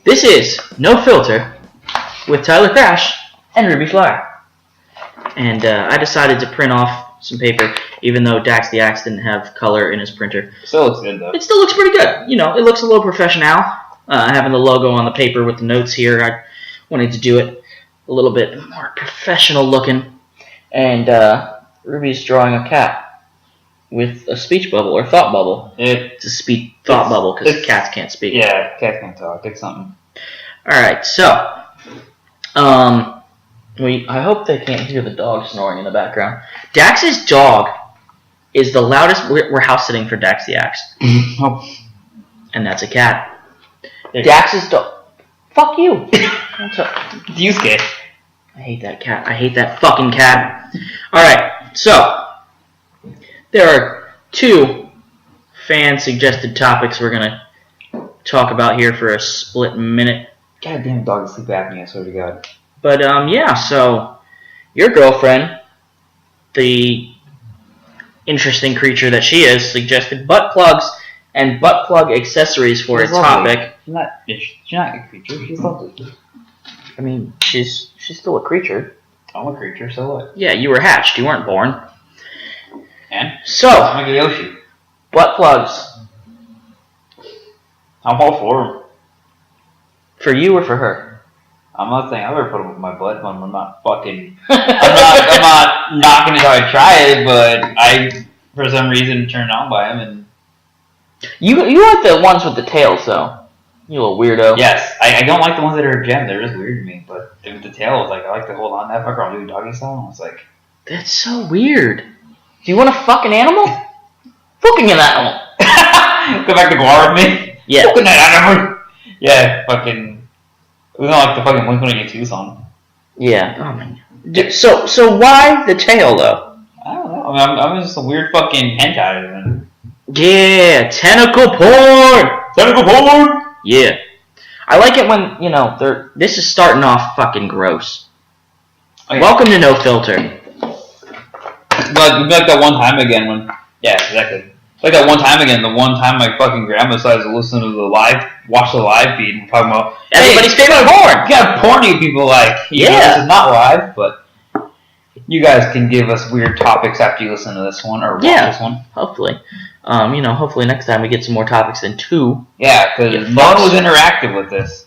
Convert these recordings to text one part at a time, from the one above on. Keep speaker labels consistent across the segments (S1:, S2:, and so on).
S1: This is No Filter with Tyler Crash and Ruby Flyer. And I decided to print off some paper, even though Dax the Axe didn't have color in his printer.
S2: Still looks good, though.
S1: It still looks pretty good. You know, it looks a little professional. Having the logo on the paper with the notes here, I wanted to do it a little bit more professional looking. And Ruby's drawing a cat with a speech bubble or thought bubble. It's a thought bubble because cats can't speak.
S2: Yeah, cats can't talk. It's something.
S1: Alright, so I hope they can't hear the dog snoring in the background. Dax's dog is the loudest. We're house sitting for Dax the Axe.
S2: Oh.
S1: And that's a cat. Dax's dog. Fuck you. What's up?
S2: Yusuke.
S1: I hate that cat. I hate that fucking cat. Alright, so there are two fan-suggested topics we're going to talk about here for a split minute.
S2: Goddamn dog is sleep apnea, I swear to God.
S1: But, yeah, so your girlfriend, the interesting creature that she is, suggested butt plugs and butt plug accessories for a topic.
S2: She's not a creature. She's lovely.
S1: I mean, she's still a creature.
S2: I'm a creature, so what?
S1: Yeah, you were hatched. You weren't born.
S2: And?
S1: So,
S2: I'm like a Yoshi.
S1: butt plugs.
S2: I'm all for them.
S1: For you or for her?
S2: I'm not saying I've ever put them with my butt, but I'm not fucking... I'm not knocking it how I try it, but I, for some reason, turned on by them, and...
S1: You like the ones with the tails, though. You little weirdo.
S2: Yes, I don't like the ones that are gemmed. They're just weird to me, but with the tails, like, I like to hold on to that fucker. I'll do doggy style, and it's like...
S1: That's so weird. Do you want to fuck an animal? Fucking an animal.
S2: Go back to Guar with me?
S1: Yeah.
S2: Fucking that animal. Yeah, fucking... We don't like the fucking Blink-182 song.
S1: Yeah. Oh my God. So why the tail, though?
S2: I don't know. I mean, I'm just a weird fucking hentai, man.
S1: Yeah, tentacle porn!
S2: Tentacle porn!
S1: Yeah. I like it when, you know, this is starting off fucking gross.
S2: Oh, yeah.
S1: Welcome to No Filter.
S2: Like that one time again when... Yeah, exactly. Like that one time again, the one time my fucking grandma decided to listen to watch the live feed and talking about...
S1: Everybody's favorite porn!
S2: You got porn you people like. You know, this is not live, but... You guys can give us weird topics after you listen to this one, or watch this one.
S1: Hopefully. You know, hopefully next time we get some more topics than two.
S2: Yeah, because no one was interactive with this.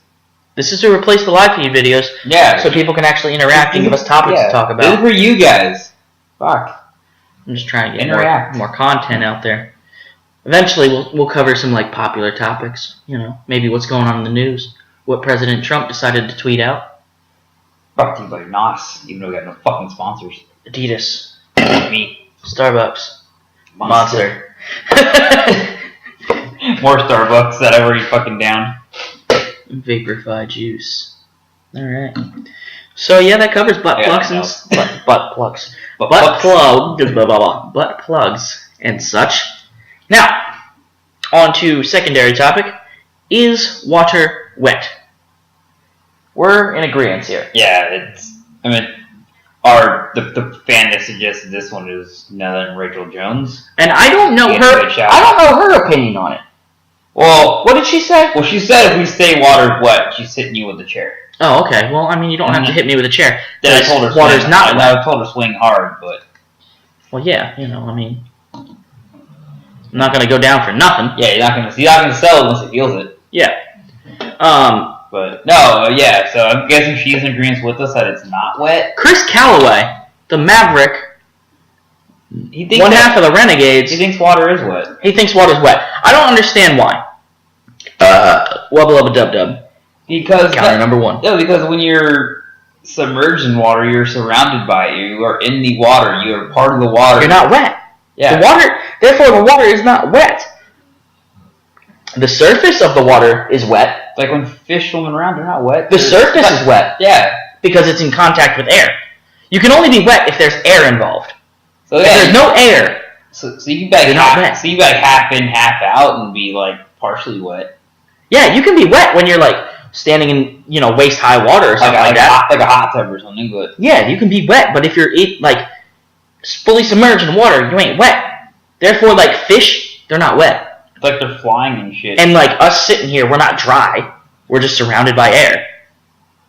S1: This is to replace the live feed videos.
S2: Yeah.
S1: So people can actually interact and give us topics to talk about.
S2: This is for you guys. Fuck.
S1: I'm just trying to get more content out there. Eventually we'll cover some like popular topics. You know, maybe what's going on in the news. What President Trump decided to tweet out.
S2: Brought to you by NOS, even though we got no fucking sponsors.
S1: Adidas.
S2: Me.
S1: Starbucks. Monster.
S2: More Starbucks that I've already fucking down.
S1: Vaporify juice. Alright. So yeah, that covers butt plugs and butt plugs. Butt plugs and such. Now, on to secondary topic. Is water wet? We're in agreement here.
S2: Yeah, I mean, the fan that suggested this one is none other than Rachel Jones.
S1: And I don't know her opinion on it.
S2: Well,
S1: what did she say?
S2: Well, she said if we say water's wet, she's hitting you with a chair.
S1: Oh, okay. Well, I mean, you don't have to hit me with a chair.
S2: Then I told her
S1: water's not wet.
S2: I told her swing hard, but...
S1: Well, yeah, you know, I mean... I'm not going to go down for nothing.
S2: Yeah, you're not going to sell it unless it feels it.
S1: Yeah.
S2: But, no, yeah, so I'm guessing she's in agreement with us that it's not wet.
S1: Chris Calloway, the Maverick, one half of the Renegades...
S2: He thinks water is wet.
S1: He thinks water's wet. I don't understand why. Wubba lubba dub dub.
S2: Because...
S1: Counter number one.
S2: No, because when you're submerged in water, you're surrounded by it. You are in the water. You are part of the water.
S1: You're not wet.
S2: Yeah.
S1: Therefore, the water is not wet. The surface of the water is wet.
S2: Like when fish swimming around, they're not wet.
S1: The surface is wet.
S2: Yeah.
S1: Because it's in contact with air. You can only be wet if there's air involved.
S2: So
S1: if there's no air,
S2: so you can be like half in, half out, and be like partially wet.
S1: Yeah, you can be wet when you're like standing in, you know, waist high water or something like that.
S2: Like a hot tub or something, but
S1: yeah, you can be wet, but if you're like fully submerged in water, you ain't wet. Therefore, like fish, they're not wet.
S2: It's like they're flying and shit.
S1: And like us sitting here, we're not dry. We're just surrounded by air.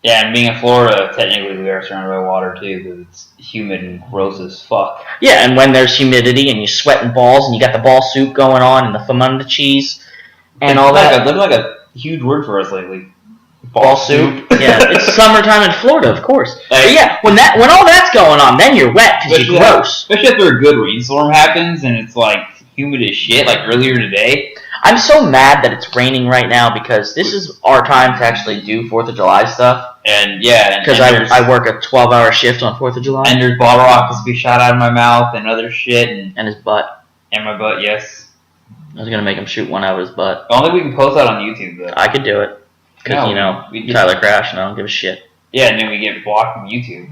S2: Yeah, and being in Florida, technically we are surrounded by water too, because it's humid and gross as fuck.
S1: Yeah, and when there's humidity and you're sweating balls and you got the ball soup going on and the famunda cheese and all that.
S2: Looks like a huge word for us lately.
S1: Ball soup. Yeah, it's summertime in Florida, of course.
S2: Like,
S1: but yeah, when all that's going on, then you're wet because you're gross.
S2: Especially after a good rainstorm happens and it's like humid as shit, like earlier today.
S1: I'm so mad that it's raining right now because this is our time to actually do 4th of July stuff.
S2: And yeah,
S1: because I work a 12-hour shift on 4th of July.
S2: And there's bottle rockets to be shot out of my mouth and other shit.
S1: And his butt.
S2: And my butt, yes.
S1: I was going to make him shoot one out of his butt.
S2: I don't think we can post that on YouTube, though.
S1: I could do it. Because, Tyler crashed and I don't give a shit.
S2: Yeah, and then we get blocked from YouTube.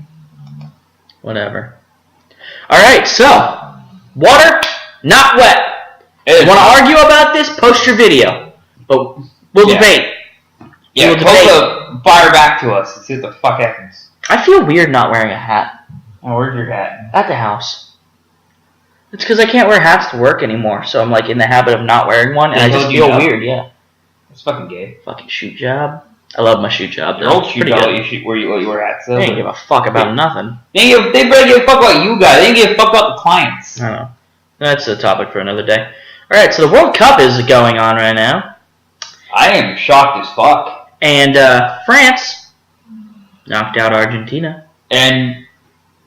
S1: Whatever. Alright, so. Water, not wet. If you want to argue about this, post your video. But we'll debate.
S2: Yeah,
S1: we'll
S2: debate. Fire back to us and see what the fuck happens.
S1: I feel weird not wearing a hat.
S2: Oh, where's your hat?
S1: At the house. It's because I can't wear hats to work anymore, so I'm like in the habit of not wearing one, and I just feel weird, yeah.
S2: It's fucking gay.
S1: Fucking shoot job. I love my shoot job.
S2: Your old shoot job, where you wear hats though.
S1: They ain't give a fuck about nothing.
S2: They better give a fuck about you guys. They ain't give a fuck about the clients.
S1: I don't know. That's a topic for another day. Alright, so the World Cup is going on right now.
S2: I am shocked as fuck.
S1: And France knocked out Argentina.
S2: And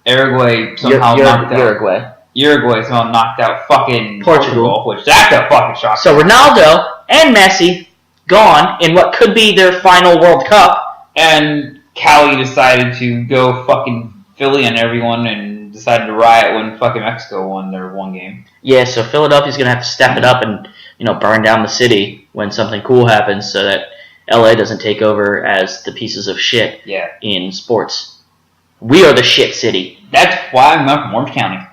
S2: Uruguay somehow knocked out. Uruguay somehow knocked out fucking Portugal, which that's a fucking shock.
S1: So Ronaldo and Messi gone in what could be their final World Cup.
S2: And Cali decided to go fucking Philly on everyone and decided to riot when fucking Mexico won their one game.
S1: Yeah, so Philadelphia's going to have to step it up and, burn down the city when something cool happens so that LA doesn't take over as the pieces of shit in sports. We are the shit city.
S2: That's why I'm not from Orange County.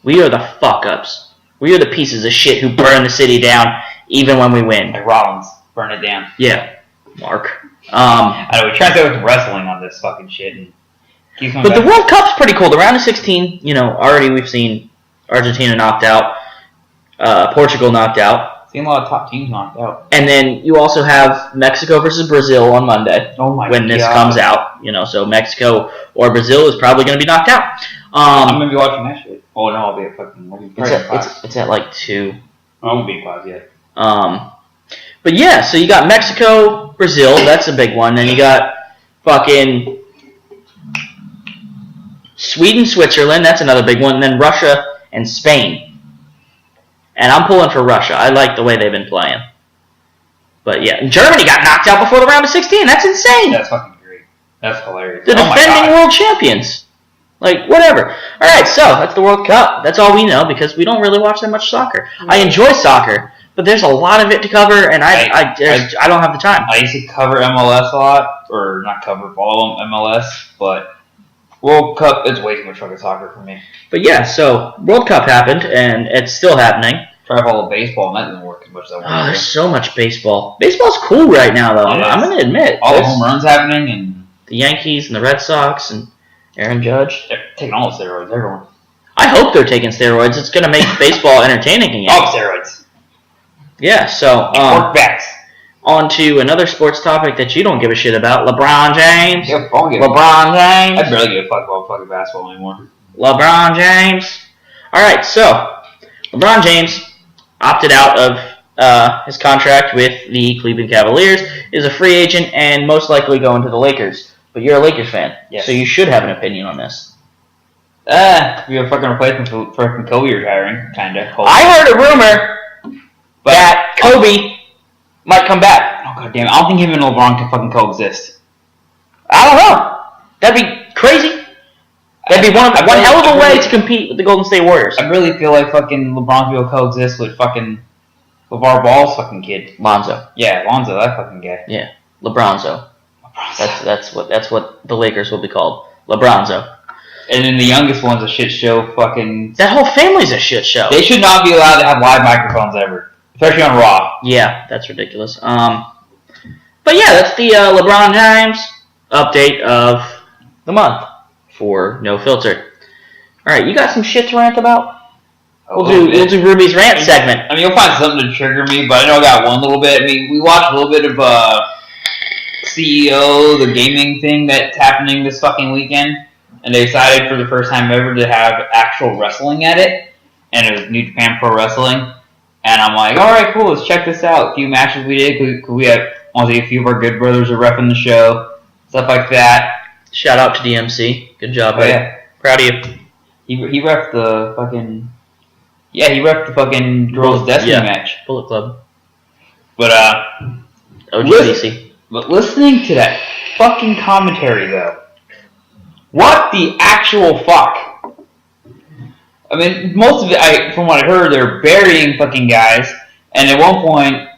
S1: We are the fuck-ups. We are the pieces of shit who burn the city down even when we win.
S2: Like Rollins, burn it down.
S1: Yeah, Mark.
S2: I know, we tried to go with wrestling on this fucking shit. And
S1: but the World Cup's pretty cool. The round of 16, already we've seen Argentina knocked out, Portugal knocked out.
S2: Seen a lot of top teams knocked out.
S1: And then you also have Mexico versus Brazil on Monday.
S2: Oh my
S1: when this comes out, so Mexico or Brazil is probably going to be knocked out.
S2: I'm going to be watching that shit. Oh no, I'll be at fucking.
S1: It's at like 2.
S2: I won't be in class yet.
S1: But yeah, so you got Mexico, Brazil. That's a big one. Then you got fucking Sweden, Switzerland. That's another big one. And then Russia and Spain. And I'm pulling for Russia. I like the way they've been playing. But yeah, Germany got knocked out before the round of 16. That's insane.
S2: That's fucking great. That's hilarious.
S1: The defending world champions. Like, whatever. Alright, so that's the World Cup. That's all we know because we don't really watch that much soccer. I enjoy soccer, but there's a lot of it to cover, and I don't have the time.
S2: I used to cover MLS a lot, or not cover, follow MLS, but World Cup is way too much fucking soccer for me.
S1: But yeah, so World Cup happened, and it's still happening.
S2: Try to follow baseball, and that didn't work as much as I wanted.
S1: Oh, there's so much baseball. Baseball's cool right now, though. I'm going to admit.
S2: All the home runs happening, and
S1: the Yankees and the Red Sox and Aaron Judge.
S2: They're taking all the steroids, everyone.
S1: I hope they're taking steroids. It's going to make baseball entertaining again.
S2: All steroids.
S1: Yeah, so
S2: quarterbacks.
S1: On to another sports topic that you don't give a shit about. LeBron James.
S2: Yeah,
S1: LeBron James.
S2: I barely give a fuck about fucking basketball anymore.
S1: LeBron James. Alright, so LeBron James opted out of his contract with the Cleveland Cavaliers, is a free agent, and most likely going to the Lakers. But you're a Lakers fan, so you should have an opinion on this.
S2: We have a fucking replacement for fucking Kobe retiring, kinda.
S1: I heard a rumor that Kobe might come back.
S2: Oh god damn it! I don't think him and LeBron can fucking coexist.
S1: I don't know. That'd be crazy. That'd be one hell of a way to compete with the Golden State Warriors.
S2: I really feel like fucking LeBron will coexist with fucking LeVar Ball's fucking kid.
S1: Lonzo.
S2: Yeah, Lonzo, that fucking guy.
S1: Yeah, LeBronzo. That's what the Lakers will be called. LeBronzo.
S2: And then the youngest one's a shit show. Fucking
S1: that whole family's a shit show.
S2: They should not be allowed to have live microphones ever, especially on Raw.
S1: Yeah, that's ridiculous. But yeah, that's the LeBron James update of the month for No Filter. All right, you got some shit to rant about? We'll do Ruby's rant segment.
S2: I mean, you'll find something to trigger me, but I know I got one little bit. I mean, we watched a little bit of CEO, the gaming thing that's happening this fucking weekend, and they decided for the first time ever to have actual wrestling at it, and it was New Japan Pro Wrestling, and I'm like, all right, cool, let's check this out. A few matches we did, we had honestly a few of our good brothers are repping the show, stuff like that.
S1: Shout out to DMC. Good job,
S2: Oh,
S1: buddy.
S2: yeah.
S1: Proud of you.
S2: He repped the fucking... Yeah, he repped the fucking Girls' Destiny match.
S1: Bullet Club.
S2: But,
S1: OGDC.
S2: But listening to that fucking commentary, though, what the actual fuck? I mean, most of it, from what I heard, they're burying fucking guys, and at one point,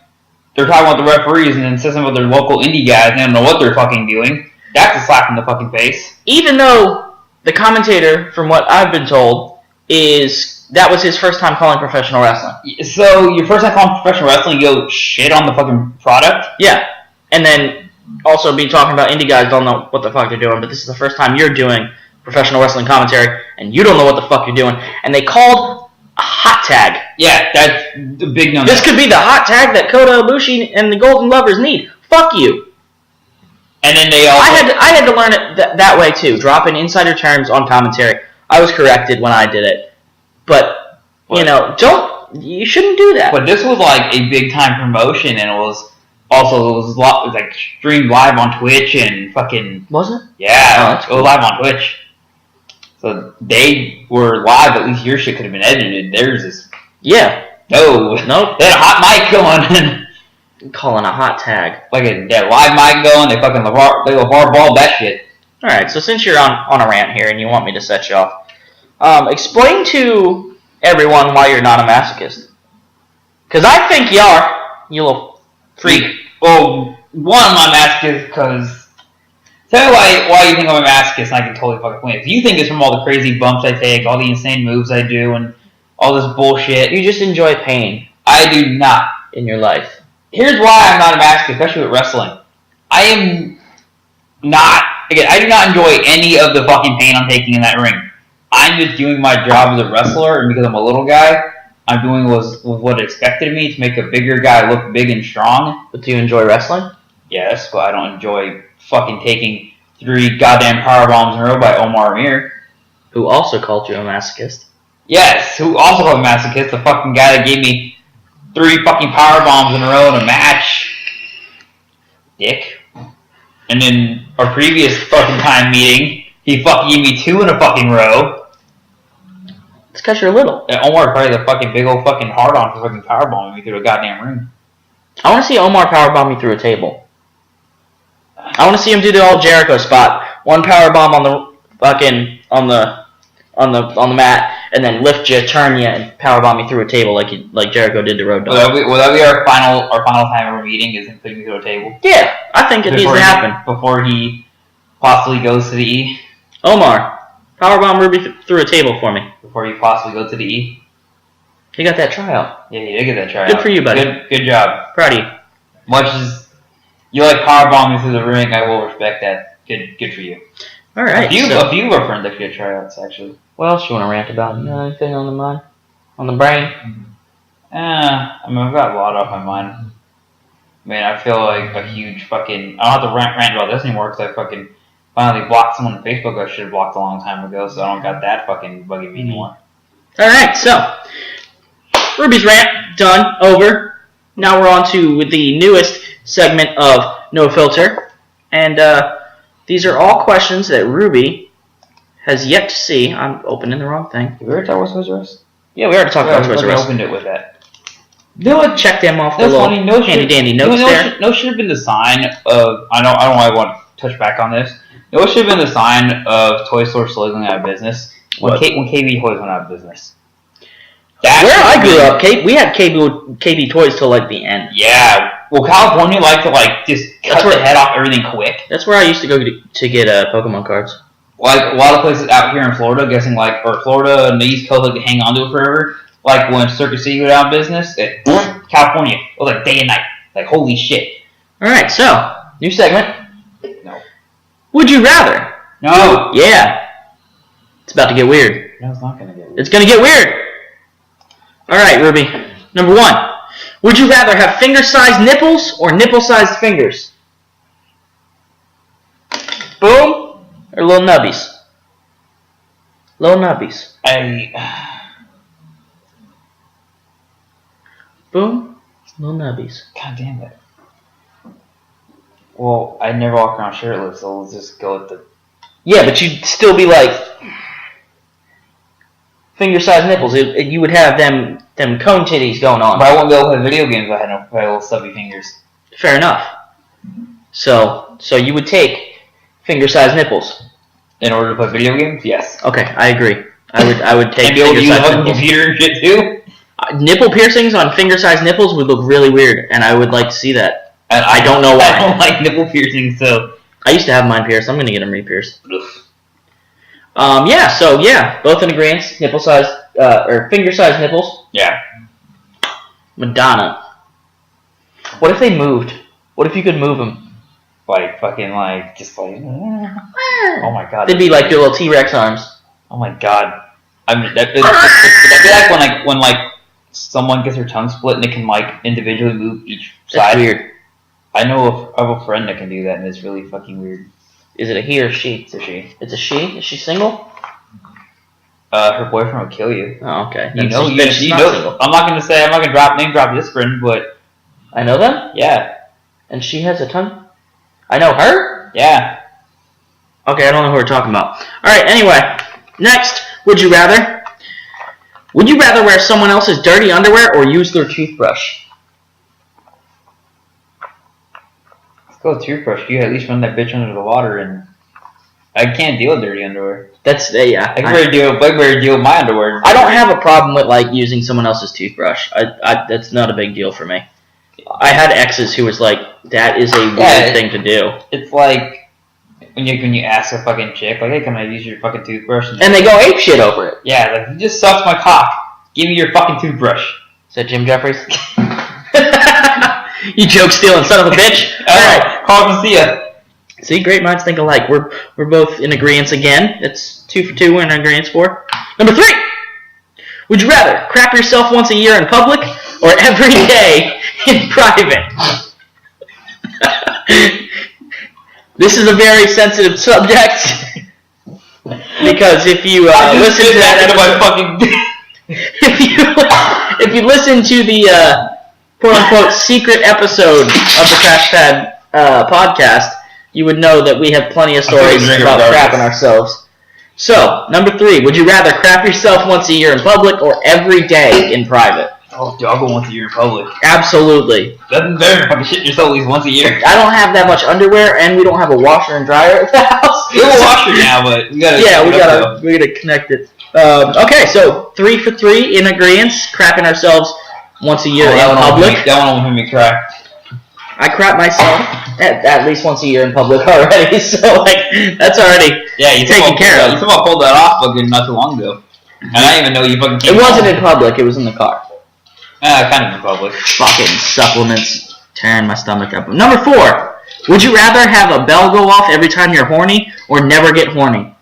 S2: they're talking about the referees and insisting about their local indie guys, and they don't know what they're fucking doing. That's a slap in the fucking face.
S1: Even though the commentator, from what I've been told, that was his first time calling professional wrestling.
S2: So, your first time calling professional wrestling, you go shit on the fucking product?
S1: Yeah. And then also be talking about indie guys don't know what the fuck they're doing, but this is the first time you're doing professional wrestling commentary, and you don't know what the fuck you're doing. And they called a hot tag.
S2: Yeah, that's the big no-no.
S1: This could be the hot tag that Kota Ibushi and the Golden Lovers need. Fuck you.
S2: And then they also...
S1: I had to learn it that way too, dropping insider terms on commentary. I was corrected when I did it. But, you shouldn't do that.
S2: But this was like a big time promotion, and it was like streamed live on Twitch and fucking...
S1: Was it?
S2: Yeah,
S1: Oh,
S2: it was live on Twitch. So they were live, at least your shit could have been edited. Theirs is...
S1: Yeah.
S2: No.
S1: Nope.
S2: They had a hot mic going.
S1: Calling a hot tag.
S2: Like a live mic going, they fucking LeVar balled that shit.
S1: Alright, so since you're on a rant here and you want me to set you off, explain to everyone why you're not a masochist. Because I think you are, you little freak.
S2: Well, one, I'm a masochist because... Tell me why you think I'm a masochist, and I can totally fucking win. If you think it's from all the crazy bumps I take, all the insane moves I do, and all this bullshit...
S1: You just enjoy pain.
S2: I do not.
S1: In your life.
S2: Here's why I'm not a masochist, especially with wrestling. I am not... Again, I do not enjoy any of the fucking pain I'm taking in that ring. I'm just doing my job as a wrestler, and because I'm a little guy, I'm doing what expected of me to make a bigger guy look big and strong.
S1: But do you enjoy wrestling?
S2: Yes, but I don't enjoy fucking taking 3 goddamn power bombs in a row by Omar Amir.
S1: Who also called you a masochist.
S2: Yes, who also called me a masochist, the fucking guy that gave me 3 fucking power bombs in a row in a match. Dick. And then our previous fucking time meeting, he fucking gave me 2 in a fucking row.
S1: It's because you're little.
S2: And Omar probably the fucking big old fucking hard on for fucking power bombing me through a goddamn ring.
S1: I want to see Omar powerbomb me through a table. I want to see him do the old Jericho spot. One powerbomb on the fucking on the mat, and then lift you, turn you, and powerbomb me through a table like Jericho did to Road Dogg.
S2: Will that be our final time ever meeting? Is him putting me through a table?
S1: Yeah, I think it needs to happen.
S2: Before he possibly goes to the E.
S1: Omar, powerbomb Ruby through a table for me.
S2: Before he possibly goes to the E.
S1: He got that tryout.
S2: Yeah, he did get that tryout.
S1: Good for you, buddy.
S2: Good job.
S1: Proud of you.
S2: Much as you like powerbombing through the ring, I will respect that. Good for you.
S1: All right.
S2: A few of our friends actually had tryouts, actually.
S1: What else you want to rant about? You know anything on the mind? On the brain?
S2: I mean, I've got a lot off my mind. I mean, I feel like a huge fucking... I don't have to rant about this anymore because I fucking finally blocked someone on Facebook I should have blocked a long time ago, so I don't got that fucking bugging me anymore.
S1: All right, so Ruby's rant done, over. Now we're on to the newest segment of No Filter, and these are all questions that Ruby has yet to see. I'm opening the wrong thing.
S2: Did we already talk about Toys R Us?
S1: Yeah, we already talked about Toys R Us.
S2: Opened it with that.
S1: Check them off the
S2: That's
S1: little
S2: funny. No
S1: handy dandy notes there.
S2: No should have been the sign of... I don't know why I want to touch back on this. No should have been the sign of Toy Store slowly going out of business when KB Toys went out of business.
S1: Where I grew up, we had KB Toys till like the end.
S2: Yeah. Well, California liked to just cut the head off everything quick.
S1: That's where I used to go to get Pokemon cards.
S2: Like a lot of places out here in Florida, or Florida and the East Coast, to hang on to it forever. Like when Circuit City went out of business, California, it was like day and night. Like holy shit.
S1: All right, so new segment.
S2: No.
S1: Would you rather?
S2: No.
S1: Yeah. It's about to get weird.
S2: No, it's not gonna get weird.
S1: It's gonna get weird. All right, Ruby. Number 1. Would you rather have finger-sized nipples or nipple-sized fingers? Boom or little nubbies? Little nubbies. Boom, little nubbies.
S2: God damn it. Well, I never walk around shirtless, so let's just go with the...
S1: Yeah, but you'd still be like finger-sized nipples. You would have them cone titties going on.
S2: But I wouldn't be able to play video games if I had no little stubby fingers.
S1: Fair enough. So you would take finger-sized nipples.
S2: In order to play video games? Yes.
S1: Okay, I agree. I would take
S2: And be able to use a
S1: finger-sized
S2: fucking
S1: nipples.
S2: computer and shit too?
S1: Nipple piercings on finger-sized nipples would look really weird, and I would like to see that.
S2: And
S1: I don't know why.
S2: I don't like nipple piercings, so...
S1: I used to have mine pierced. I'm going to get them re-pierced. Yeah, both in agreement. Nipple-sized, or finger-sized nipples.
S2: Yeah.
S1: Madonna. What if they moved? What if you could move them?
S2: Like, fucking, like, just like... Oh my god.
S1: They'd be like your little T-Rex arms.
S2: Oh my god. That'd be like when someone gets their tongue split and they can, like, individually move each
S1: That's
S2: side.
S1: weird.
S2: I know of a friend that can do that, and it's really fucking weird.
S1: Is it a he or she?
S2: It's a she.
S1: It's a she? Is she single?
S2: Her boyfriend will kill you.
S1: Oh, okay.
S2: You
S1: Then
S2: know,
S1: she's
S2: you
S1: not
S2: know.
S1: single.
S2: I'm not gonna name drop this friend, but
S1: I know them?
S2: yeah,
S1: And she has a tongue? I know her?
S2: yeah.
S1: Okay, I don't know who we're talking about. Alright, anyway. Next, would you rather? Would you rather wear someone else's dirty underwear or use their toothbrush?
S2: Let's go with toothbrush. You at least run that bitch under the water, and I can't deal with dirty underwear.
S1: That's, yeah.
S2: I can better deal with my underwear.
S1: I don't have a problem with like using someone else's toothbrush. That's not a big deal for me. I had exes who was like, that is a weird thing to do.
S2: It's like when you ask a fucking chick, like, hey, can I use your fucking toothbrush?
S1: And they go ape shit over it.
S2: Yeah, like, you just sucked my cock. Give me your fucking toothbrush.
S1: Is that Jim Jeffries? You joke stealing son of a bitch.
S2: Alright, call and see ya.
S1: See, great minds think alike. We're both in agreement again. It's 2 for 2. We're in agreement for. Number 3. Would you rather crap yourself once a year in public or every day in private? This is a very sensitive subject because if you listen to that if you listen to the quote unquote secret episode of the Crash Pad podcast, you would know that we have plenty of stories about crapping ourselves. So, number 3, would you rather crap yourself once a year in public or every day in private?
S2: Oh, dude, I'll go once a year in public.
S1: Absolutely.
S2: That's better than fucking shit yourself at least once a year.
S1: I don't have that much underwear, and we don't have a washer and dryer at the house.
S2: We have a washer now, but we gotta.
S1: Yeah, we gotta connect it. Okay, so 3 for 3 in agreement, crapping ourselves once a year in public.
S2: That one will make me cry.
S1: I crap myself at least once a year in public already, so like that's already taken care of.
S2: You somehow pulled that off fucking not too long ago, and I didn't even know you fucking.
S1: It wasn't in public; it was in the car.
S2: Kind of in public.
S1: Fucking supplements tearing my stomach up. Number 4. Would you rather have a bell go off every time you're horny or never get horny?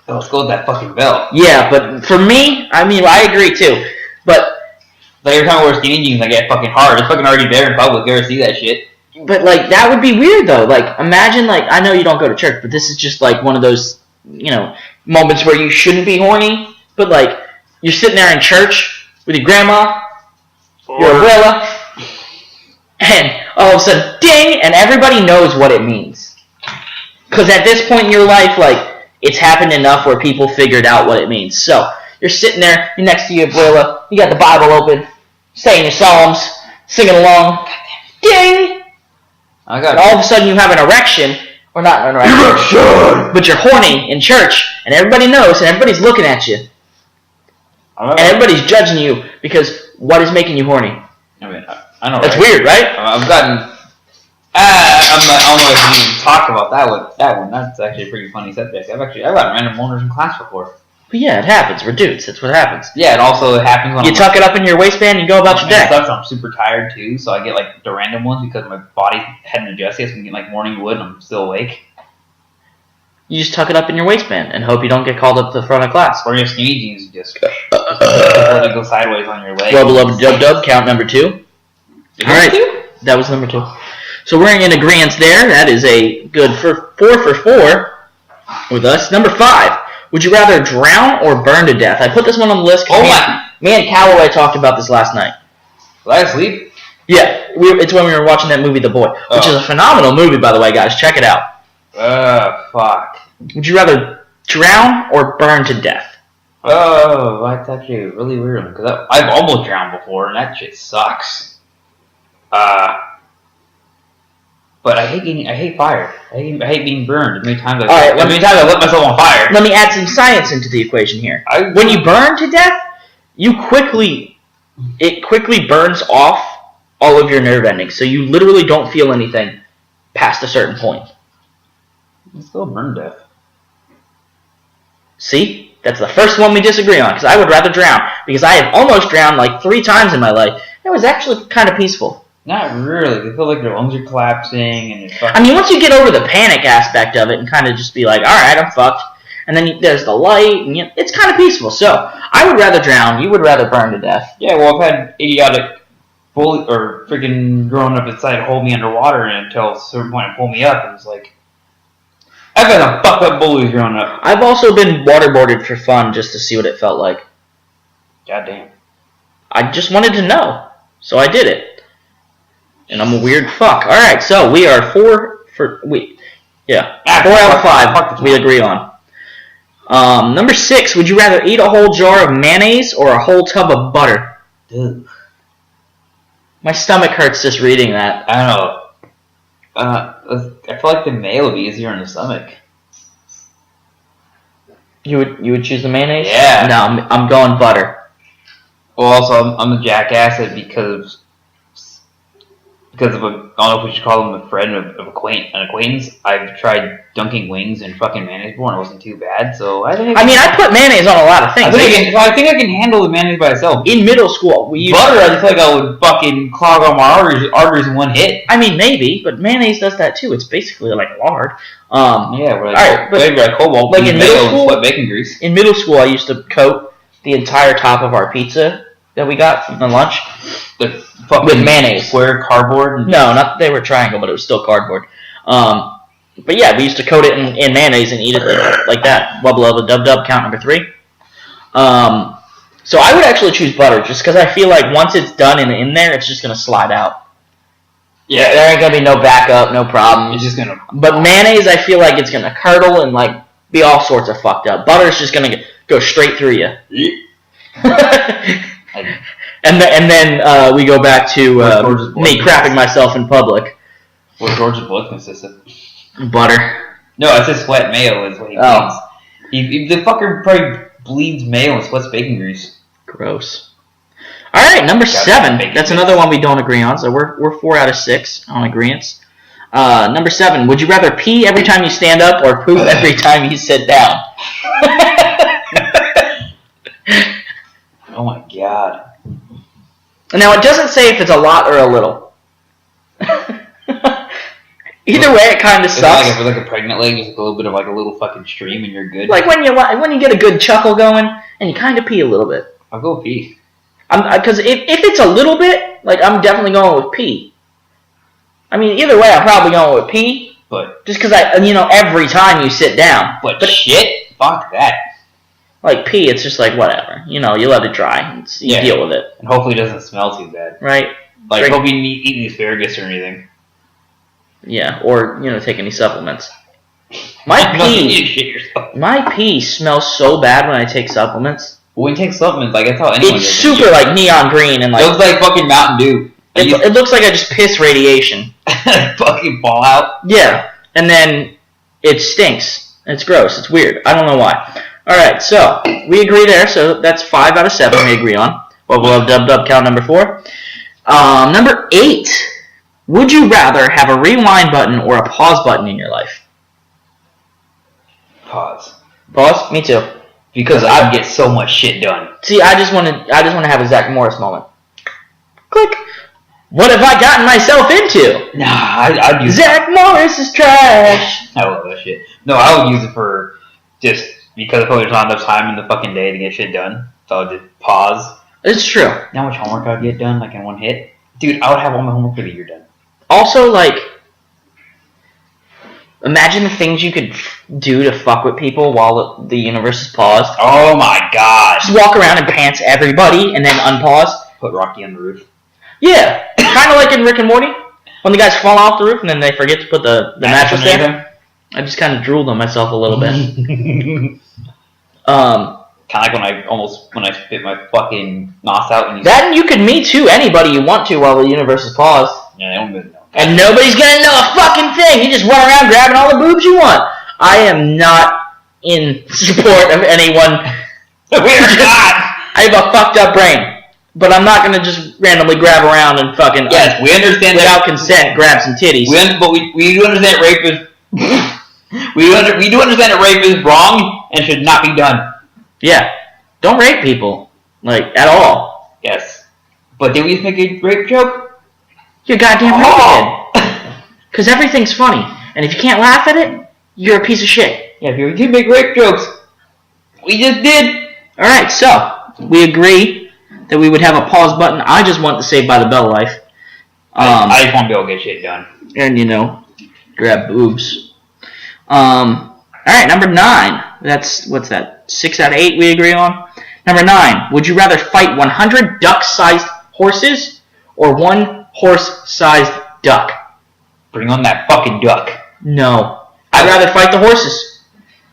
S2: Oh, let's go with that fucking bell.
S1: Yeah, but for me, I mean, I agree too. But
S2: like every time I wear skinny jeans, I get fucking hard. It's fucking already there in public. You ever see that shit?
S1: But like that would be weird though. Like imagine like I know you don't go to church, but this is just like one of those moments where you shouldn't be horny. But like you're sitting there in church with your grandma, your abuela, and all of a sudden, ding, and everybody knows what it means. Because at this point in your life, like it's happened enough where people figured out what it means. So you're sitting there, you're next to your abuela, you got the Bible open, saying your psalms, singing along, ding. And all of a sudden you have an erection, or not an erection, but you're horny in church, and everybody knows, and everybody's looking at you. And everybody's judging you, because what is making you horny?
S2: I mean, I know.
S1: That's weird, right?
S2: I've gotten... I don't know if you even talk about that one. That's actually a pretty funny subject. I've gotten random boners in class before.
S1: But yeah, it happens. We're dudes. That's what happens.
S2: Yeah, it also happens when
S1: you tuck it up in your waistband and you go about your day.
S2: It sucks. I'm super tired too, so I get like the random ones because my body hadn't adjusted. So I'm getting like morning wood and I'm still awake.
S1: You just tuck it up in your waistband and hope you don't get called up to the front of class.
S2: Or your skinny jeans just let it go sideways on your leg.
S1: Rub-a-lub-dub-dub, count number 2. All right, that was number 2. So we're in agreement there. That is a good 4 for 4 with us. Number 5. Would you rather drown or burn to death? I put this one on the list. Me and Callaway talked about this last night.
S2: Last sleep?
S1: Yeah, it's when we were watching that movie, The Boy, which is a phenomenal movie, by the way, guys. Check it out.
S2: Fuck.
S1: Would you rather drown or burn to death?
S2: Oh, that's actually a really weird one, because I've almost drowned before, and that shit sucks. But I hate fire. I hate being burned. As many times I lit myself on fire.
S1: Let me add some science into the equation here. When you burn to death, it quickly burns off all of your nerve endings, so you literally don't feel anything past a certain point.
S2: Let's go burn to death.
S1: See? That's the first one we disagree on, because I would rather drown, because I have almost drowned like 3 times in my life. It was actually kind of peaceful.
S2: Not really. They feel like their lungs are collapsing, and
S1: I mean, once you get over the panic aspect of it and kind of just be like, all right, I'm fucked, and then there's the light, and it's kind of peaceful. So I would rather drown. You would rather burn to death.
S2: Yeah, well, I've had idiotic bully or freaking growing up inside hold me underwater, and until a certain point it pulled me up, and it's like, I've had some fucked up bullies growing up.
S1: I've also been waterboarded for fun just to see what it felt like.
S2: Goddamn.
S1: I just wanted to know, so I did it. And I'm a weird fuck. Alright, so we are 4 out of 5 we agree on. Number 6, would you rather eat a whole jar of mayonnaise or a whole tub of butter?
S2: Ugh.
S1: My stomach hurts just reading that.
S2: I don't know. I feel like the mayo would be easier on the stomach.
S1: You would choose the mayonnaise?
S2: Yeah.
S1: No, I'm going butter.
S2: Well, also, I'm a jackass because of I don't know if we should call him a friend of an acquaintance. I've tried dunking wings in fucking mayonnaise before, and it wasn't too bad. So I
S1: put mayonnaise on a lot of things.
S2: I think I can handle the mayonnaise by itself.
S1: In middle school, we used
S2: butter. I just feel like I would fucking clog all my arteries in one hit.
S1: I mean, maybe, but mayonnaise does that too. It's basically like lard.
S2: Maybe like cobalt.
S1: Like in middle school,
S2: wet bacon grease.
S1: In middle school, I used to coat the entire top of our pizza that we got from the lunch with mayonnaise.
S2: Square cardboard?
S1: No, they were triangle, but it was still cardboard. But yeah, we used to coat it in mayonnaise and eat it like that. Wubba lubba dub dub, count number 3. So I would actually choose butter, just because I feel like once it's done and in there, it's just going to slide out. Yeah, there ain't going to be no backup, no problem.
S2: It's just going to...
S1: But mayonnaise, I feel like it's going to curdle and like be all sorts of fucked up. Butter's just going to go straight through you. And then we go back to me crapping myself in public.
S2: What George's blood consists of?
S1: Butter.
S2: No, I said sweat mayo is what he bleeds. The fucker probably bleeds mayo and sweats bacon grease.
S1: Gross. Alright, number 7. That's another one we don't agree on, so we're 4 out of 6 on agreements. Number 7. Would you rather pee every time you stand up or poop every time you sit down?
S2: Oh my god.
S1: Now, it doesn't say if it's a lot or a little. Either way, it kind of sucks.
S2: It's like a pregnant lady, just a little bit of like a little fucking stream and you're good.
S1: Like when you get a good chuckle going and you kind of pee a little bit.
S2: I'll go pee.
S1: Because if it's a little bit, like I'm definitely going with pee. I mean, either way, I'm probably going with pee.
S2: But
S1: just because every time you sit down.
S2: But shit, fuck that.
S1: Like pee, it's just like whatever. You let it dry. You deal with it.
S2: And hopefully it doesn't smell too bad.
S1: Right.
S2: Like hope you eat any asparagus or anything.
S1: Yeah, or take any supplements. My pee smells so bad when I take supplements.
S2: When you take supplements, like that's how anyone
S1: it's super like neon green and like
S2: it looks like fucking Mountain Dew.
S1: It looks like I just piss radiation.
S2: Fucking fall out.
S1: Yeah, and then it stinks. It's gross. It's weird. I don't know why. All right, so we agree there. So that's 5 out of 7 we agree on. Well, we'll have dub count number 4. Number 8. Would you rather have a rewind button or a pause button in your life?
S2: Pause.
S1: Pause? Me too.
S2: Because I'd get so much shit done.
S1: See, I just want to have a Zach Morris moment. Click. What have I gotten myself into?
S2: Nah, I'd use
S1: Zach Morris is trash.
S2: I love that shit. No, I would use it for just because I feel there's not enough time in the fucking day to get shit done. So I would just pause.
S1: It's true.
S2: You know how much homework I'd get done, like in one hit? Dude, I would have all my homework for the year done.
S1: Also, like, Imagine the things you could do to fuck with people while the universe is paused.
S2: Oh my god.
S1: Just walk around and pants everybody and then unpause.
S2: Put Rocky on the roof.
S1: Yeah, kind of like in Rick and Morty, when the guys fall off the roof and then they forget to put the mattress there. I just kind of drooled on myself a little bit.
S2: Kind of like when I spit my fucking nos out. And
S1: that and you could Me Too anybody you want to while the universe is paused.
S2: Yeah, they don't even know.
S1: And nobody's gonna know a fucking thing. You just run around grabbing all the boobs you want. I am not in support of anyone.
S2: We are not.
S1: I have a fucked up brain, but I'm not gonna just randomly grab around and fucking
S2: we understand
S1: without consent grab some titties.
S2: But we do understand rape is we do understand that rape is wrong and should not be done.
S1: Yeah, don't rape people at all.
S2: Yes, but did we just make a rape joke?
S1: You're goddamn right you did. Because everything's funny, and if you can't laugh at it, you're a piece of shit.
S2: Yeah, if you did make rape jokes, we just did.
S1: All right, so we agree that we would have a pause button. I just want the Saved by the Bell life.
S2: I just want to be able to get shit done.
S1: And grab boobs. All right, number 9. What's that? 6 out of 8 we agree on. Number 9. Would you rather fight 100 duck-sized horses or 1 horse-sized duck?
S2: Bring on that fucking duck.
S1: No. I'd rather fight the horses.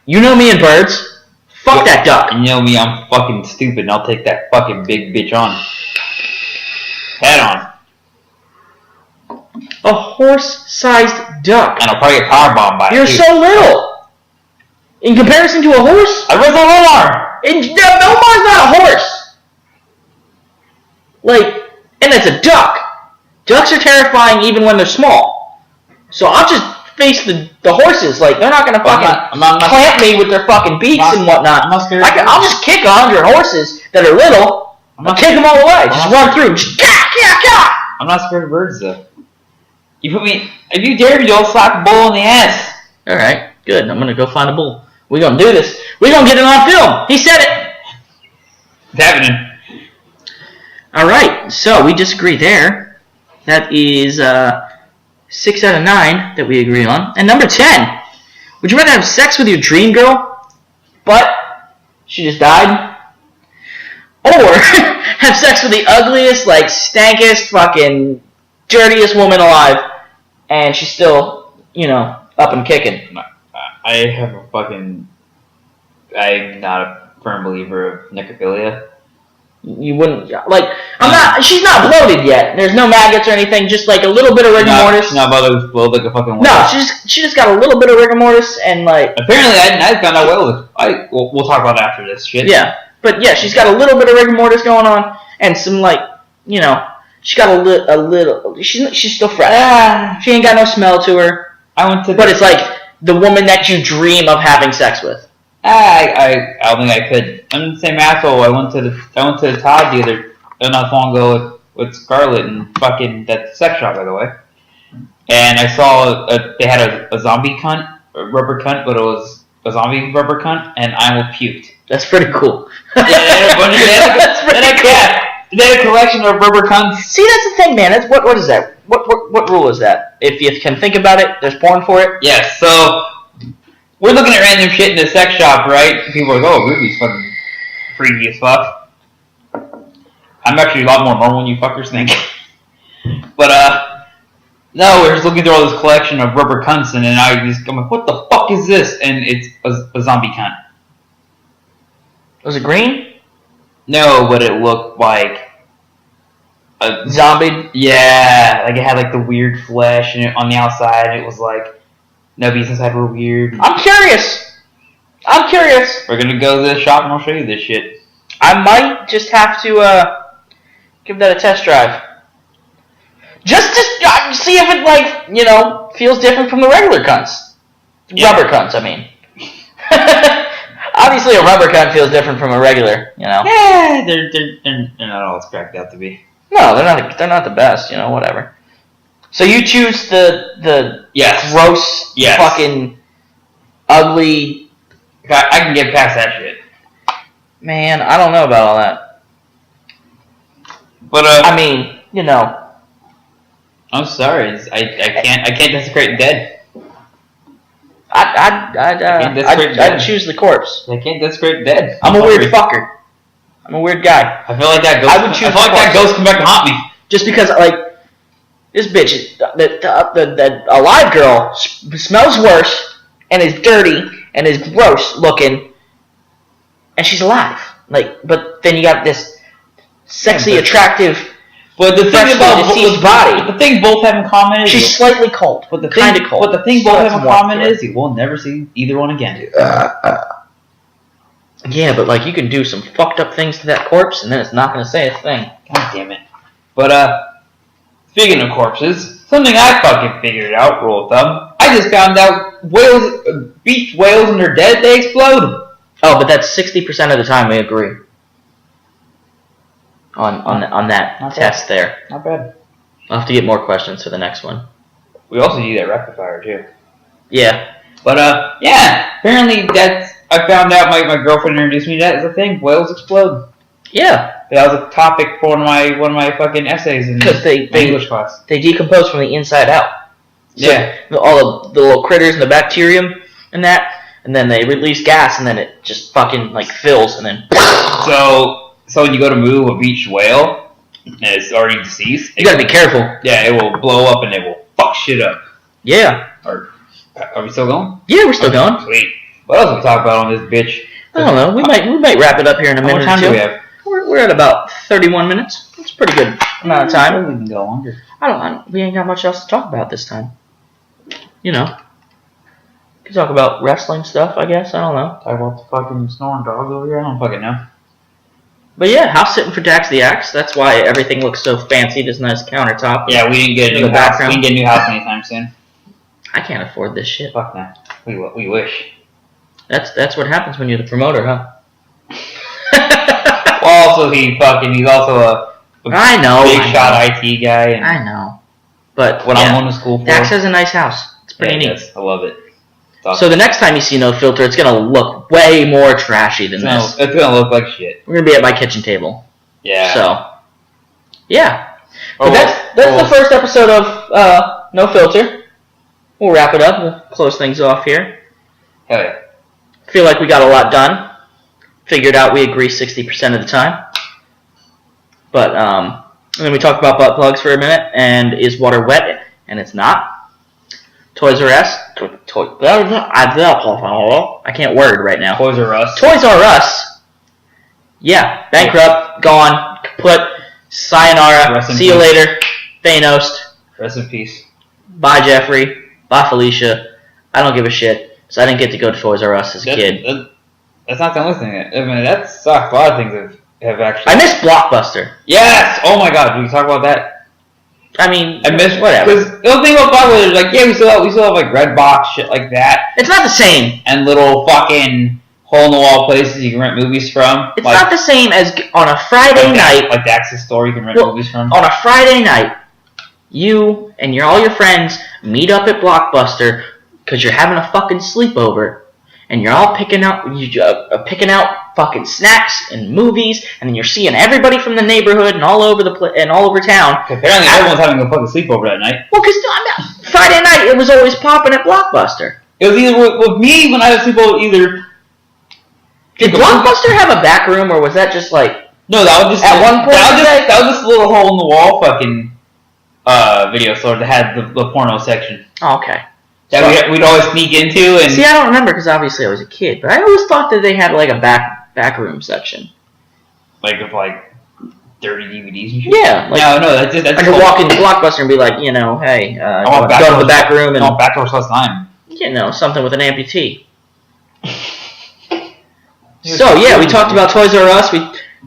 S1: You know me and birds. Fuck that duck.
S2: You know me, I'm fucking stupid, and I'll take that fucking big bitch on. Head on.
S1: A horse-sized duck.
S2: And I'll probably get powerbombed by it.
S1: You're so little. In comparison to a horse?
S2: I was a Omar.
S1: Omar's not a horse. And it's a duck. Ducks are terrifying even when they're small. So I'll just face the horses. They're not going to fucking clamp me with their fucking beaks and whatnot.
S2: I'm not scared.
S1: I'll just kick 100 horses that are little. I'll kick them all the way. Just run through. Just
S2: I'm not scared of birds, though. If you dare me, you'll slap a bull in the ass.
S1: All right, good. I'm going to go find a bull. We're going to do this. We're going to get it on film. He said it.
S2: It's happening.
S1: All right, so we disagree there. That is 6 out of 9 that we agree on. And number 10, would you rather have sex with your dream girl, but she just died? Or have sex with the ugliest, stankest, fucking dirtiest woman alive, and she's still, up and kicking?
S2: I'm not a firm believer of necrophilia.
S1: You wouldn't, she's not bloated yet. There's no maggots or anything, just a little bit of rigor mortis.
S2: She's not about to explode like a fucking whale.
S1: No, she just got a little bit of rigor mortis and
S2: Apparently I found out we'll talk about it after this shit.
S1: Yeah, but yeah, she's got a little bit of rigor mortis going on and some she got a little, she's still fresh. She ain't got no smell to her. But it's the woman that you dream of having sex with.
S2: I don't think I could. I'm the same asshole. I went to the Todd not long ago with Scarlett and fucking that sex shop, by the way. And I saw they had a zombie cunt, a rubber cunt, but it was a zombie rubber cunt, and I almost puked.
S1: That's pretty cool.
S2: Yeah, they had a bunch of they had a collection of rubber cunts.
S1: See, that's the thing, man. That's what is that? What rule is that? If you can think about it, there's porn for it.
S2: Yes. So we're looking at random shit in the sex shop, right? People are like, "Oh, Ruby's fucking freaky as fuck." I'm actually a lot more normal than you fuckers think. But no, we're just looking through all this collection of rubber cunts, and then I'm like, "What the fuck is this?" And it's a zombie cunt.
S1: Was it green?
S2: No, but it looked like a
S1: zombie.
S2: Yeah, it had the weird flesh and on the outside. It was nubbies inside were weird.
S1: I'm curious.
S2: We're gonna go to the shop and I'll show you this shit.
S1: I might just have to give that a test drive. Just to see if it feels different from the regular cunts. Yeah. Rubber cunts, I mean. Obviously, a rubber cunt feels different from a regular,
S2: Yeah, they're not all it's cracked out to be.
S1: No, they're not the best, whatever. So you choose the
S2: yes.
S1: gross,
S2: yes.
S1: fucking ugly.
S2: I can get past that shit.
S1: Man, I don't know about all that.
S2: But
S1: I mean,
S2: I'm sorry. I can't desecrate the dead.
S1: I'd choose the corpse.
S2: They can't desecrate dead.
S1: I'm a weird fucker. I'm a weird guy.
S2: I feel like that ghost.
S1: I would choose
S2: I feel like that
S1: corpse.
S2: ghost come back to haunt me.
S1: Just because, like, this bitch, the alive girl smells worse and is dirty and is gross looking, and she's alive. Like, but then you got this sexy, attractive,
S2: but the thing about
S1: deceased body.
S2: The thing both have in common is
S1: she's slightly cold.
S2: But the
S1: kind of cold.
S2: But the thing
S1: So
S2: both
S1: that's
S2: have in
S1: more
S2: common
S1: pure.
S2: is you will never see either one again.
S1: Yeah, but like you can do some fucked up things to that corpse, and then it's not gonna say a thing.
S2: God damn it. But speaking of corpses, something I fucking figured out, rule of thumb. I just found out whales, beached whales, when they're dead, they explode.
S1: Oh, but that's 60% of the time we agree on that
S2: Not
S1: test there.
S2: Not bad.
S1: I'll have to get more questions for the next one.
S2: We also need that rectifier too.
S1: Yeah.
S2: But yeah. Apparently that's. I found out my girlfriend introduced me to that as a thing. Whales explode.
S1: Yeah.
S2: That was a topic for one of my fucking essays in
S1: Because they
S2: English class.
S1: They decompose from the inside out. So
S2: Yeah.
S1: all the little critters and the bacterium and that, and then they release gas, and then it just fucking like fills, and then
S2: So when you go to move a beached whale and it's already deceased,
S1: you gotta be careful.
S2: Yeah, it will blow up and it will fuck shit up.
S1: Yeah.
S2: Are we still going?
S1: Yeah, we're still going.
S2: Sweet. What else we talk about on this bitch?
S1: I don't know. We might wrap it up here in a
S2: How much
S1: minute
S2: time
S1: or
S2: do
S1: two.
S2: we have?
S1: We're at about 31 minutes. That's a pretty good amount of time.
S2: We can go longer.
S1: We ain't got much else to talk about this time. You know. We can talk about wrestling stuff, I guess. I don't know.
S2: Talk about the fucking snoring dog over here. I don't fucking know.
S1: But yeah, house sitting for Dax the Axe. That's why everything looks so fancy. This nice countertop.
S2: Yeah, we didn't get a
S1: In
S2: new
S1: the
S2: house.
S1: background.
S2: We didn't get a new house anytime soon.
S1: I can't afford this shit.
S2: Fuck no. We wish.
S1: That's what happens when you're the promoter, huh?
S2: Well, also he's also a
S1: I know.
S2: big
S1: I
S2: shot
S1: know.
S2: IT guy. And
S1: I know. But
S2: what
S1: yeah,
S2: I'm going to school for.
S1: Dax has a nice house. It's pretty neat.
S2: Yes, I love it. It's awesome.
S1: So the next time you see No Filter, it's gonna look way more trashy than this.
S2: It's gonna look like shit.
S1: We're gonna be at my kitchen table.
S2: Yeah.
S1: So, yeah.
S2: Oh,
S1: But that's the first episode of No Filter. We'll wrap it up. We'll close things off here.
S2: Hell yeah.
S1: Feel like we got a lot done. Figured out we agree 60% of the time. But and then we talked about butt plugs for a minute. And is water wet? And it's not. Toys R Us. I can't word right now.
S2: Toys R Us.
S1: Toys R Us. Yeah, bankrupt, gone, kaput, sayonara,
S2: Rest in
S1: see you
S2: peace.
S1: later, Thanos,
S2: Rest in peace.
S1: bye Jeffrey, bye Felicia. I don't give a shit, so I didn't get to go to Toys R Us as a kid.
S2: That's not the only thing. I mean, that sucks. A lot of things have actually.
S1: I miss Blockbuster.
S2: Yes! Oh my god, we can talk about that.
S1: I mean,
S2: I miss
S1: whatever.
S2: Because the only thing about Blockbuster is like, yeah, we still have like Redbox shit like that,
S1: It's not the same.
S2: and little fucking hole in the wall places you can rent movies from.
S1: It's
S2: like,
S1: not the same as on a Friday night.
S2: like Dax's store you can rent
S1: Well,
S2: movies from.
S1: On a Friday night, you and all your friends meet up at Blockbuster because you're having a fucking sleepover, and you're all picking out fucking snacks and movies, and then you're seeing everybody from the neighborhood and all over all over town.
S2: Apparently, everyone's having a fucking sleepover that night.
S1: Well, because Friday night it was always popping at Blockbuster.
S2: It was either with me when I was sleepover, either.
S1: Did Blockbuster have a back room, or was that just like
S2: No, that was just
S1: At one point
S2: that was just a little hole in the wall fucking video store that had the porno section
S1: oh, okay?
S2: that we'd always sneak into and.
S1: See, I don't remember because obviously I was a kid, but I always thought that they had like a back room section.
S2: Like of like dirty DVDs and shit.
S1: Yeah, like
S2: no, that's
S1: I could walk into Blockbuster and be like, you know, hey,
S2: I want
S1: go to the back room and
S2: back doors last time.
S1: you know something with an amputee. So yeah, we talked about Toys R Us. We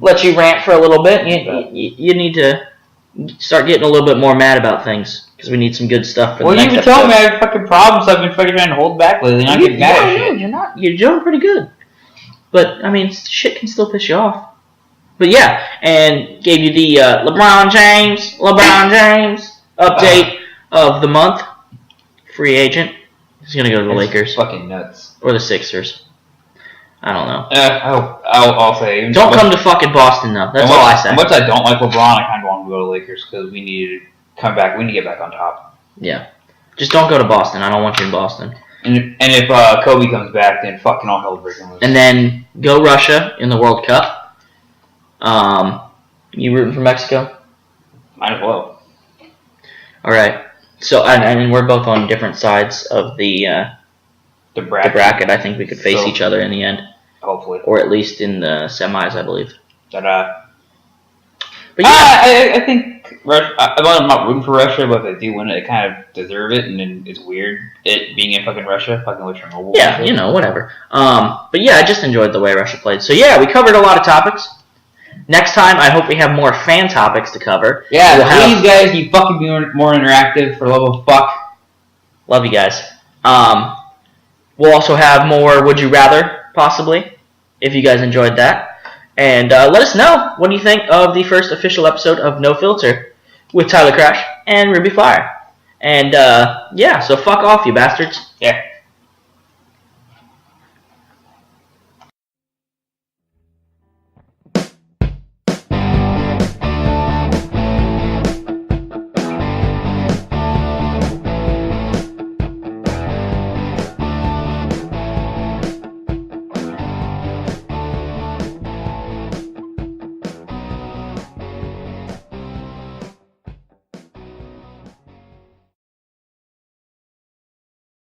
S1: let you rant for a little bit. You need to start getting a little bit more mad about things because we need some good stuff for
S2: Well,
S1: the
S2: you
S1: next
S2: been telling me
S1: episode.
S2: I have fucking problems. I've been fucking trying to hold back lately. Not getting mad at shit.
S1: You're not. You're doing pretty good. But I mean, shit can still piss you off. But yeah, and gave you the LeBron James update of the month. Free agent. He's gonna go to the
S2: It's
S1: Lakers
S2: fucking nuts.
S1: or the Sixers. I don't know.
S2: I'll say.
S1: Don't come to fucking Boston though. That's all I say.
S2: As much as I don't like LeBron, I kind of want to go to Lakers because we need to come back. We need to get back on top.
S1: Yeah. Just don't go to Boston. I don't want you in Boston.
S2: And if Kobe comes back, then fucking all hell breaking loose.
S1: And then go Russia in the World Cup. You rooting for Mexico?
S2: Might as well.
S1: All right. So and we're both on different sides of the bracket. I think we could face each other in the end.
S2: Hopefully.
S1: Or at least in the semis, I believe.
S2: But
S1: yeah.
S2: I think Russia. I'm not rooting for Russia, but if they do win it, they kind of deserve it, and then it's weird it being in fucking Russia, fucking with Chernobyl.
S1: Yeah, whatever. But yeah, I just enjoyed the way Russia played. So yeah, we covered a lot of topics. Next time, I hope we have more fan topics to cover.
S2: Yeah, please, guys, you fucking be more interactive, for love of fuck.
S1: Love you guys. We'll also have more Would You Rather, possibly, if you guys enjoyed that. And let us know, what do you think of the first official episode of No Filter with Tyler Crash and Ruby Fire. And yeah, so fuck off, you bastards.
S2: Yeah.